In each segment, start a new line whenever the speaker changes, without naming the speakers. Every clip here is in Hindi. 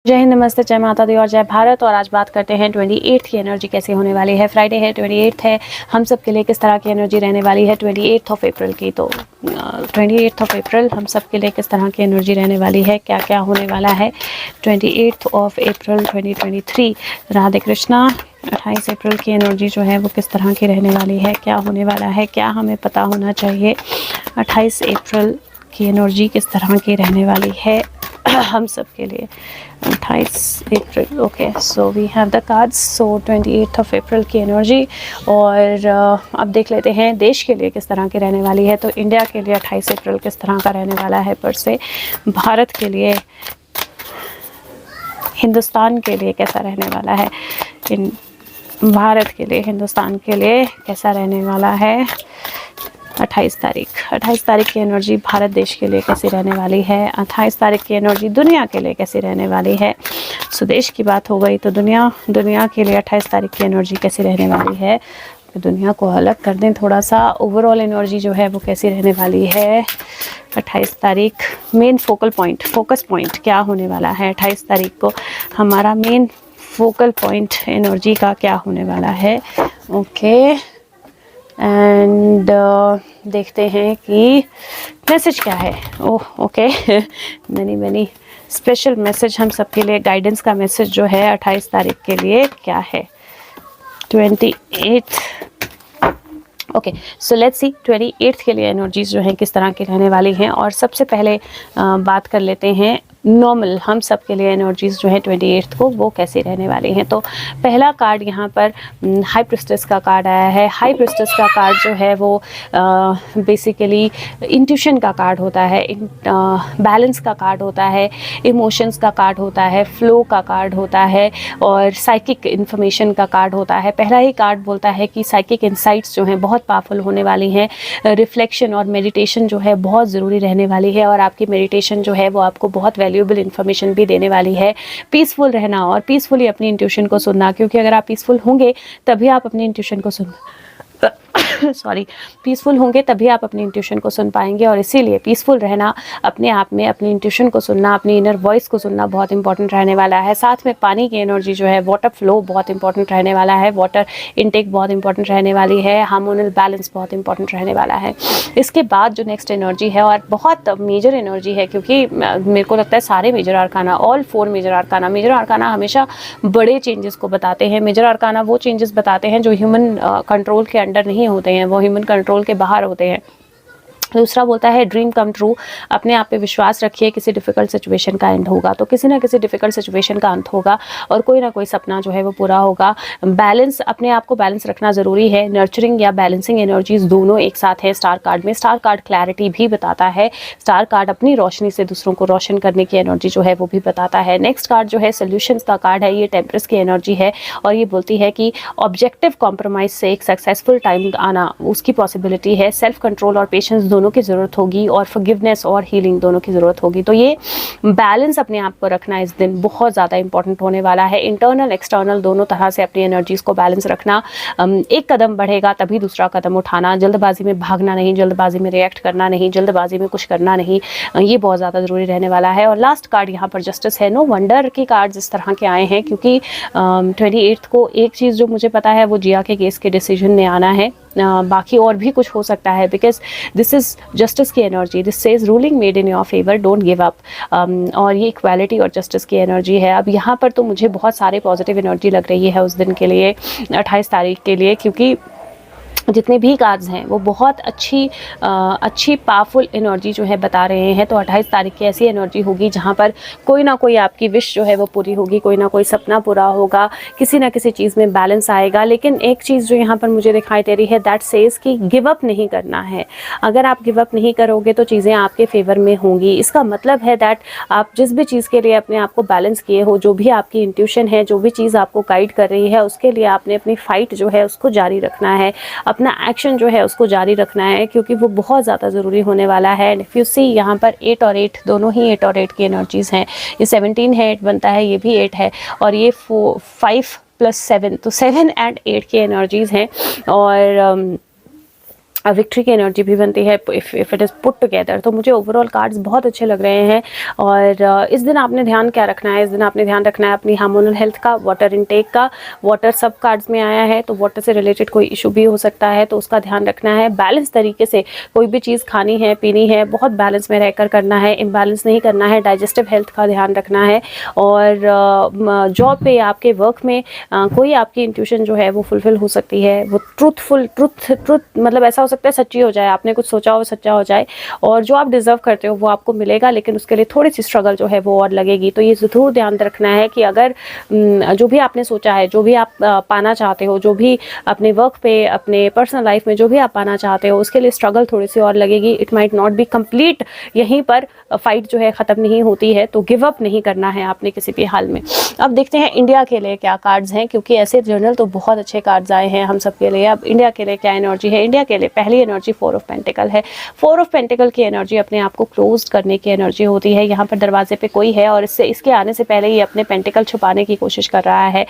जय हिंद, नमस्ते, जय माता दी और जय भारत। और आज बात करते हैं 28 की एनर्जी कैसे होने वाली है। फ्राइडे है, 28 है, हम सब के लिए किस तरह की एनर्जी रहने वाली है 28 अप्रैल की। तो 28 अप्रैल हम सब के लिए किस तरह की एनर्जी रहने वाली है, क्या क्या होने वाला है 28 अप्रैल 2023। राधे कृष्णा। 28 अप्रैल की एनर्जी जो है वो किस तरह की रहने वाली है, क्या होने वाला है, क्या हमें पता होना चाहिए। 28 अप्रैल की एनर्जी किस तरह की रहने वाली है हम सब के लिए 28 अप्रैल। Okay, so we have the cards. So 28 अप्रैल की एनर्जी। और अब देख लेते हैं देश के लिए किस तरह की रहने वाली है। तो इंडिया के लिए 28 अप्रैल किस तरह का रहने वाला है पर से, भारत के लिए, हिंदुस्तान के लिए कैसा रहने वाला है, भारत के लिए, हिंदुस्तान के लिए कैसा रहने वाला है 28 तारीख की एनर्जी भारत देश के लिए कैसी रहने वाली है। 28 तारीख की एनर्जी दुनिया के लिए कैसी रहने वाली है। सो देश की बात हो गई तो दुनिया के लिए 28 तारीख की एनर्जी कैसी रहने वाली है। तो दुनिया को अलग कर दें थोड़ा सा, ओवरऑल एनर्जी जो है वो कैसी रहने वाली है 28 तारीख। मेन फोकस पॉइंट क्या होने वाला है 28 तारीख को, हमारा मेन फोकल पॉइंट एनर्जी का क्या होने वाला है। ओके, एंड देखते हैं कि मैसेज क्या है। Oh okay, many special message हम सबके लिए, गाइडेंस का मैसेज जो है 28 तारीख के लिए क्या है 28। ओके, सो लेट्स सी 28 के लिए एनर्जीज जो हैं किस तरह की रहने वाली हैं। और सबसे पहले बात कर लेते हैं नॉर्मल हम सब के लिए एनर्जीज जो है 28 को वो कैसे रहने वाली हैं। तो पहला कार्ड यहाँ पर हाई प्रिस्टेस का कार्ड आया है। हाई प्रिस्टेस का कार्ड जो है वो बेसिकली इंट्यूशन का कार्ड होता है, बैलेंस का कार्ड होता है, इमोशंस का कार्ड होता है, फ्लो का कार्ड होता है और साइकिक इन्फॉर्मेशन का कार्ड होता है। पहला ही कार्ड बोलता है कि साइकिक इंसाइट्स जो हैं बहुत पावरफुल होने वाली हैं। रिफ्लेक्शन और मेडिटेशन जो है बहुत ज़रूरी रहने वाली है और आपकी मेडिटेशन जो है वो आपको बहुत वैल्यूएबल इन्फॉर्मेशन भी देने वाली है। पीसफुल रहना और पीसफुली अपनी इंट्यूशन को सुनना, क्योंकि अगर आप पीसफुल होंगे तभी आप अपनी इंट्यूशन को पीसफुल होंगे तभी आप अपनी इंट्यूशन को सुन पाएंगे। और इसीलिए पीसफुल रहना, अपने आप में अपनी इंट्यूशन को सुनना, अपनी इनर वॉइस को सुनना बहुत इंपॉर्टेंट रहने वाला है। साथ में पानी की एनर्जी जो है, वाटर फ्लो बहुत इंपॉर्टेंट रहने वाला है, वाटर इनटेक बहुत इंपॉर्टेंट रहने वाली है, हार्मोनल बैलेंस बहुत इंपॉर्टेंट रहने वाला है। इसके बाद जो नेक्स्ट एनर्जी है और बहुत मेजर एनर्जी है, क्योंकि मेरे को लगता है सारे major arcana, all 4 major arcana हमेशा बड़े चेंजेस को बताते हैं। मेजर आर्काना वो चेंजेस बताते हैं जो ह्यूमन कंट्रोल के अंडर नहीं होते हैं, वो ह्यूमन कंट्रोल के बाहर होते हैं। दूसरा बोलता है ड्रीम कम ट्रू, अपने आप पे विश्वास रखिए, किसी डिफ़िकल्ट सिचुएशन का एंड होगा। तो किसी ना किसी डिफ़िकल्ट सिचुएशन का अंत होगा और कोई ना कोई सपना जो है वो पूरा होगा। बैलेंस, अपने आप को बैलेंस रखना ज़रूरी है। नर्चरिंग या बैलेंसिंग एनर्जीज दोनों एक साथ है स्टार कार्ड में। स्टार कार्ड क्लैरिटी भी बताता है, स्टार कार्ड अपनी रोशनी से दूसरों को रोशन करने की एनर्जी जो है वो भी बताता है। नेक्स्ट कार्ड जो है सोल्यूशंस का कार्ड है, ये टेम्परेंस की एनर्जी है और ये बोलती है कि ऑब्जेक्टिव कॉम्प्रोमाइज़ से एक सक्सेसफुल टाइम आना, उसकी पॉसिबिलिटी है। सेल्फ कंट्रोल और पेशेंस दोनों की ज़रूरत होगी और फॉरगिवनेस और हीलिंग दोनों की ज़रूरत होगी। तो ये बैलेंस अपने आप को रखना इस दिन बहुत ज़्यादा इंपॉर्टेंट होने वाला है। इंटरनल एक्सटर्नल दोनों तरह से अपनी एनर्जीज़ को बैलेंस रखना। एक कदम बढ़ेगा तभी दूसरा कदम उठाना, जल्दबाजी में भागना नहीं, जल्दबाजी में रिएक्ट करना नहीं, जल्दबाजी में कुछ करना नहीं, ये बहुत ज़्यादा ज़रूरी रहने वाला है। और लास्ट कार्ड यहाँ पर जस्टिस है। नो वंडर के कार्ड्स इस तरह के आए हैं क्योंकि 28 को एक चीज़ जो मुझे पता है वो जिया के केस के डिसीजन में आना है। बाकी और भी कुछ हो सकता है, बिकॉज दिस इज़ जस्टिस की energy. This says ruling made in your favour, don't give up. और ये इक्वालिटी और जस्टिस की एनर्जी है। अब यहाँ पर तो मुझे बहुत सारे पॉजिटिव एनर्जी लग रही है उस दिन के लिए, 28 तारीख के लिए, क्योंकि जितने भी कार्ड्स हैं वो बहुत अच्छी पावरफुल एनर्जी जो है बता रहे हैं। तो 28 तारीख की ऐसी एनर्जी होगी जहाँ पर कोई ना कोई आपकी विश जो है वो पूरी होगी, कोई ना कोई सपना पूरा होगा, किसी ना किसी चीज़ में बैलेंस आएगा। लेकिन एक चीज़ जो यहाँ पर मुझे दिखाई दे रही है, दैट सेज कि गिव अप नहीं करना है। अगर आप गिव अप नहीं करोगे तो चीज़ें आपके फेवर में होंगी। इसका मतलब है दैट आप जिस भी चीज़ के लिए अपने आप को बैलेंस किए हो, जो भी आपकी इंट्यूशन है, जो भी चीज़ आपको गाइड कर रही है, उसके लिए आपने अपनी फाइट जो है उसको जारी रखना है, अपना एक्शन जो है उसको जारी रखना है, क्योंकि वो बहुत ज़्यादा ज़रूरी होने वाला है। एंड इफ यू सी यहाँ पर 8 और 8 दोनों ही 8 और 8 की एनर्जीज़ हैं। ये 17 है, 8 बनता है, ये भी 8 है और ये 5 + 7, तो 7 और 8 की एनर्जीज़ हैं। और विक्ट्री की एनर्जी भी बनती है if it is put together. तो मुझे ओवरऑल कार्ड्स बहुत अच्छे लग रहे हैं। और इस दिन आपने ध्यान क्या रखना है, इस दिन आपने ध्यान रखना है अपनी हार्मोनल हेल्थ का, वाटर इनटेक का। वाटर सब कार्ड्स में आया है, तो वाटर से रिलेटेड कोई इशू भी हो सकता है, तो उसका ध्यान रखना है। बैलेंस तरीके से कोई भी चीज़ खानी है, पीनी है, बहुत बैलेंस में रहकर करना है, इम्बैलेंस नहीं करना है। डाइजेस्टिव हेल्थ का ध्यान रखना है। और जॉब पे, आपके वर्क में कोई आपकी इंट्यूशन जो है वो फुलफिल हो सकती है, वो ट्रुथ मतलब ऐसा हो सकता है सच्ची हो जाए, आपने कुछ सोचा हो सच्चा हो जाए, और जो आप डिज़र्व करते हो वो आपको मिलेगा, लेकिन उसके लिए थोड़ी सी स्ट्रगल जो है वो और लगेगी। तो ये ज़रूर ध्यान रखना है कि अगर जो भी आपने सोचा है, जो भी आप पाना चाहते हो, जो भी अपने वर्क पे, अपने पर्सनल लाइफ में जो भी आप पाना चाहते हो, उसके लिए स्ट्रगल थोड़ी सी और लगेगी। It might not be complete, यहीं पर फाइट जो है ख़त्म नहीं होती है, तो गिव अप नहीं करना है आपने किसी भी हाल में। अब देखते हैं इंडिया के लिए क्या कार्ड्स हैं, क्योंकि ऐसे जर्नल तो बहुत अच्छे कार्ड्स आए हैं हम सब के लिए। अब इंडिया के लिए क्या एनर्जी है? इंडिया के लिए पहली एनर्जी 4 ऑफ पेंटिकल है। 4 ऑफ पेंटिकल की एनर्जी अपने आप को क्लोज करने की एनर्जी होती है। यहाँ पर दरवाजे पे कोई है और इसके आने से पहले ही अपने पेंटिकल छुपाने की कोशिश कर रहा है।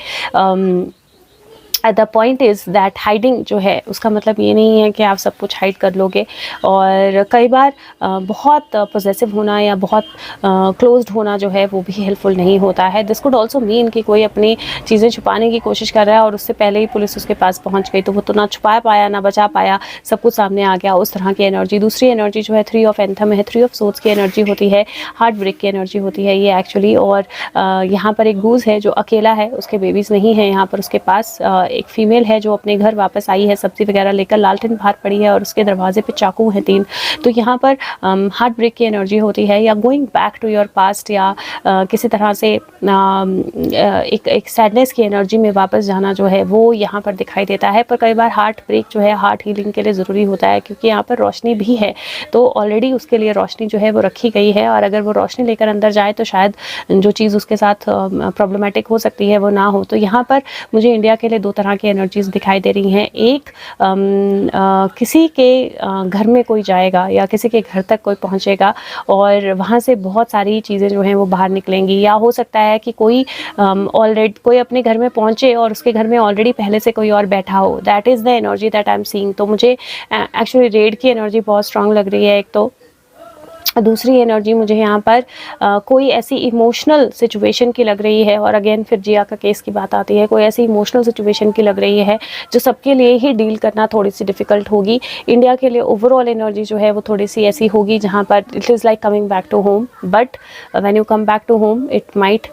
The point is that hiding जो है उसका मतलब ये नहीं है कि आप सब कुछ हाइड कर लोगे। और कई बार बहुत पॉसेसिव होना या बहुत क्लोज्ड होना जो है वो भी हेल्पफुल नहीं होता है। दिस कुड ऑल्सो मीन कि कोई अपनी चीज़ें छुपाने की कोशिश कर रहा है और उससे पहले ही पुलिस उसके पास पहुंच गई, तो वो तो ना छुपा पाया, ना बचा पाया, सब कुछ सामने आ गया, उस तरह की एनर्जी। दूसरी एनर्जी जो है 3 ऑफ एंथम है, 3 ऑफ सोर्ड्स की एनर्जी होती है, हार्ट ब्रेक की एनर्जी होती है ये एक्चुअली। और यहाँ पर एक गूज है जो अकेला है, उसके बेबीज़ नहीं है यहाँ पर उसके पास। एक फीमेल है जो अपने घर वापस आई है सब्जी वगैरह लेकर, लालटेन बाहर पड़ी है और उसके दरवाजे पे चाकू हैं 3। तो यहाँ पर हार्ट ब्रेक की एनर्जी होती है, या going back to your past, या किसी तरह से एक सैडनेस की एनर्जी में वापस जाना जो है वो यहाँ पर दिखाई देता है। पर कई बार हार्ट ब्रेक जो है हार्ट हीलिंग के लिए ज़रूरी होता है, क्योंकि यहाँ पर रोशनी भी है, तो ऑलरेडी उसके लिए रोशनी जो है वो रखी गई है, और अगर वो रोशनी लेकर अंदर जाए तो शायद जो चीज़ उसके साथ प्रॉब्लमेटिक हो सकती है वो ना हो। तो यहाँ पर मुझे इंडिया के लिए 2 तरह की एनर्जीज दिखाई दे रही हैं। एक किसी के घर में कोई जाएगा या किसी के घर तक कोई पहुंचेगा और वहां से बहुत सारी चीज़ें जो हैं वो बाहर निकलेंगी, या हो सकता है कि कोई ऑलरेडी कोई अपने घर में पहुंचे और उसके घर में ऑलरेडी पहले से कोई और बैठा हो। That is the energy that I am seeing. तो मुझे एक्चुअली रेड की एनर्जी बहुत स्ट्रांग लग रही है एक तो। दूसरी एनर्जी मुझे यहाँ पर कोई ऐसी इमोशनल सिचुएशन की लग रही है, और अगेन फिर जिया का केस की बात आती है, कोई ऐसी इमोशनल सिचुएशन की लग रही है जो सबके लिए ही डील करना थोड़ी सी डिफ़िकल्ट होगी। इंडिया के लिए ओवरऑल एनर्जी जो है वो थोड़ी सी ऐसी होगी जहाँ पर it is like coming back to home, but when you come back to home it might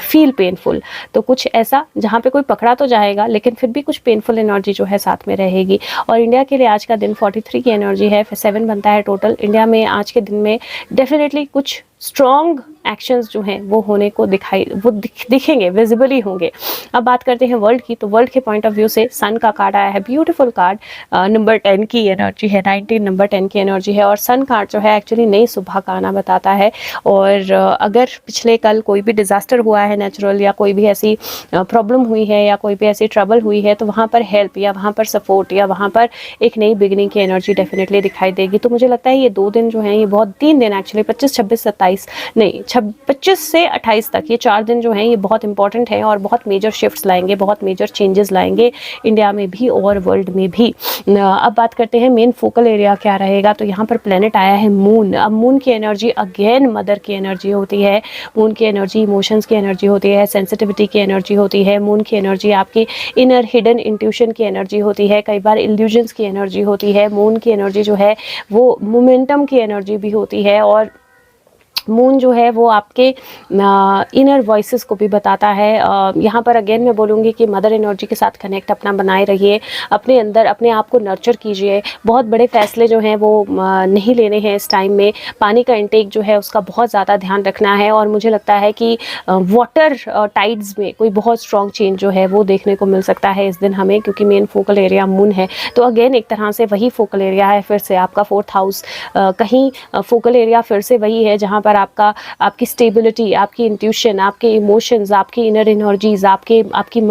feel painful. तो कुछ ऐसा जहाँ पे कोई पकड़ा तो जाएगा, लेकिन फिर भी कुछ पेनफुल एनर्जी जो है साथ में रहेगी। और इंडिया के लिए आज का दिन 43 की एनर्जी है, फिर 7 बनता है टोटल। इंडिया में आज के दिन में डेफिनेटली कुछ स्ट्रॉन्ग एक्शंस जो हैं वो होने को दिखेंगे, विजिबली होंगे। अब बात करते हैं वर्ल्ड की, तो वर्ल्ड के पॉइंट ऑफ व्यू से सन का कार्ड आया है, ब्यूटीफुल कार्ड, नंबर 10 की एनर्जी है, 19 नंबर 10 की एनर्जी है। और सन कार्ड जो है एक्चुअली नई सुबह का आना बताता है। और अगर पिछले कल कोई भी डिज़ास्टर हुआ है नेचुरल, या कोई भी ऐसी प्रॉब्लम हुई है, या कोई भी ऐसी ट्रबल हुई है, तो वहाँ पर हेल्प या वहाँ पर सपोर्ट या वहाँ पर एक नई बिगनिंग की एनर्जी डेफिनेटली दिखाई देगी। तो मुझे लगता है ये 2 दिन जो हैं ये बहुत, 3 दिन एक्चुअली 25, 26, 27 नहीं 25 से 28 तक, ये 4 दिन जो हैं ये बहुत इंपॉर्टेंट हैं और बहुत मेजर शिफ्ट्स लाएंगे, बहुत मेजर चेंजेस लाएंगे इंडिया में भी और वर्ल्ड में भी। अब बात करते हैं मेन फोकल एरिया क्या रहेगा, तो यहाँ पर प्लेनेट आया है मून। अब मून की एनर्जी अगेन मदर की एनर्जी होती है, मून की एनर्जी इमोशंस की एनर्जी होती है, सेंसिटिविटी की एनर्जी होती है, मून की एनर्जी आपकी इनर हिडन इंट्यूशन की एनर्जी होती है, कई बार इल्यूजन्स की एनर्जी होती है। मून की एनर्जी जो है वो मोमेंटम की एनर्जी भी होती है, और मून जो है वो आपके इनर वॉइसेस को भी बताता है। यहाँ पर अगेन मैं बोलूँगी कि मदर एनर्जी के साथ कनेक्ट अपना बनाए रहिए, अपने अंदर अपने आप को नर्चर कीजिए। बहुत बड़े फैसले जो हैं वो नहीं लेने हैं इस टाइम में। पानी का इंटेक जो है उसका बहुत ज़्यादा ध्यान रखना है, और मुझे लगता है कि वाटर टाइड्स में कोई बहुत स्ट्रॉन्ग चेंज जो है वो देखने को मिल सकता है इस दिन हमें, क्योंकि मेन फोकल एरिया मून है। तो अगेन एक तरह से वही फोकल एरिया है, फिर से आपका 4th हाउस, कहीं फोकल एरिया फिर से वही है जहाँ पर पर आपकी स्टेबिलिटी, आपकी इंट्यूशन, आपके इमोशंस, आपकी इनर एनर्जीज, आपकी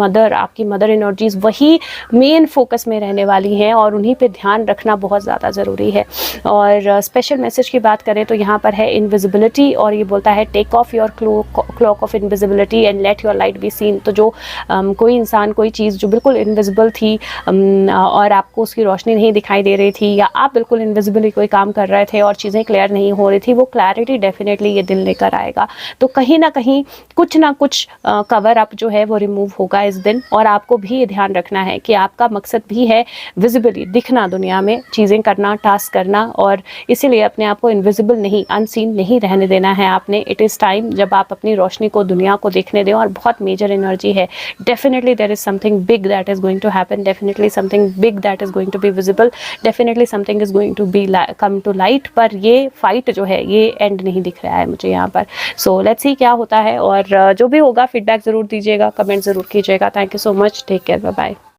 मदर एनर्जीज वही मेन फोकस में रहने वाली हैं और उन्हीं पे ध्यान रखना बहुत ज़्यादा ज़रूरी है। और स्पेशल मैसेज की बात करें तो यहाँ पर है इनविजिबिलिटी, और ये बोलता है take off your cloak of invisibility and let your light be seen. तो जो कोई इंसान, कोई चीज़ जो बिल्कुल इनविजिबल थी और आपको उसकी रोशनी नहीं दिखाई दे रही थी, या आप बिल्कुल इनविजिबली कोई काम कर रहे थे और चीज़ें क्लियर नहीं हो रही थी, वो क्लैरिटी डेफिनेटली ये दिन लेकर आएगा। तो कहीं ना कहीं कुछ ना कुछ कवर अप जो है वो रिमूव होगा इस दिन। और आपको भी ये ध्यान रखना है कि आपका मकसद भी है विजिबली दिखना, दुनिया में चीज़ें करना, टास्क करना, और इसीलिए अपने आप को इनविजिबल नहीं, अनसीन नहीं रहने देना है आपने। इट इज़ टाइम जब आप अपनी रोशनी को दुनिया को देखने दें, और बहुत मेजर एनर्जी है। Definitely there is something big that is going to happen, definitely something big that is going to be visible, definitely something is going to be come to light. पर ये फाइट जो है ये एंड नहीं दिख रहा है मुझे यहाँ पर। सो लेट्स सी क्या होता है, और जो भी होगा फीडबैक ज़रूर दीजिएगा, कमेंट ज़रूर कीजिएगा। Thank you so much, take care, bye bye.